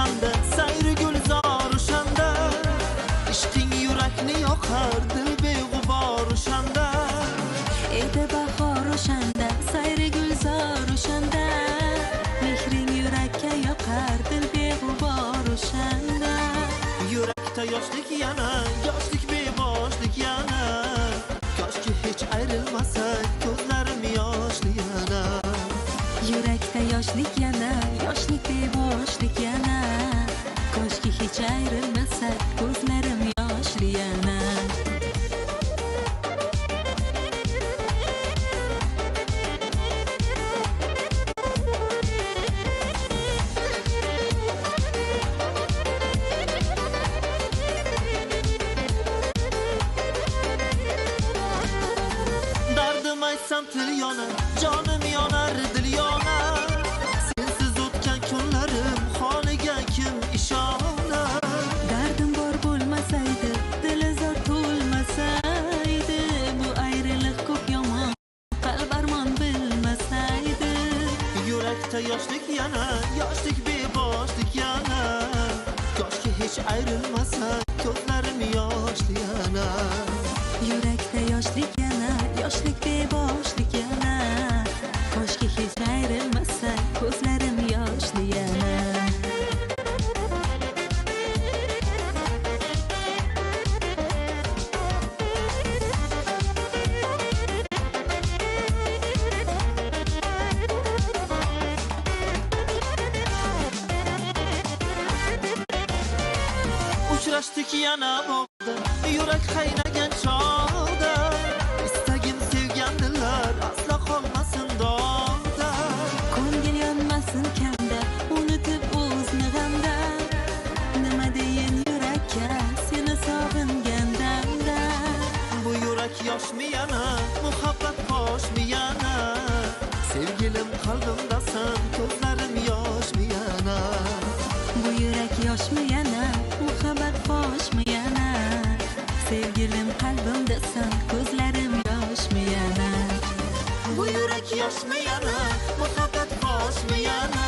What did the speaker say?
o'shanda, sayri gulzor o'shanda, ishqing yurakni yoqar, dil beg'ubor o'shanda. Edi bahor o'shanda, sayri gulzor o'shanda, mehring yurakka yoqar, dil beg'ubor o'shanda. Yurakda yoshlik yana, yoshlik beboshlik yana, koshki hech ayrilmasak, ko'zlarim yoshli yana. Yurakda yoshlik yana, yoshlik beboshlik yana, koshki hech ayrilmasak, ko'zlarim yoshli yana. Dardim aytsam til yonar, jonim yonar, dil yonar. Sensiz o'tgan kunlarim holiga kim ishonar? Dardim bor bo'lmasaydi, dili zor to'lmasaydi, bu ayriliq ko'p yomon, qalb armon bilmasaydi. Yurakda yoshlik yana, yoshlik beboshlik yana, koshki hech ayrilmasak, ko'zlarim yoshli yana. Yurakda yoshlik yana, yoshlik beboshlik yana, koshki hech ayrilmasak, ko'zlarim yoshli yana. Uchrashdik yana bog'da, yurak qaynagan chog'da, istagim sevgan dillar aslo qolmasin dog'da. Ko'ngil yonmasin kamda, unutib o'zni g'amda, nima deyin yurakka seni sog'ingandanda. Bu yurak yoshmi yana, muhabbat boshmi yana, sevgilim qalbimdasan, ko'zlarim yoshmi yana. Bu yurak yoshmi yana, muhabbat boshmi yana, sevgilim qalbimdasan, ko'zlarim yoshmi yana. Bu yurak yoshmi yana, muhabbat boshmi yana,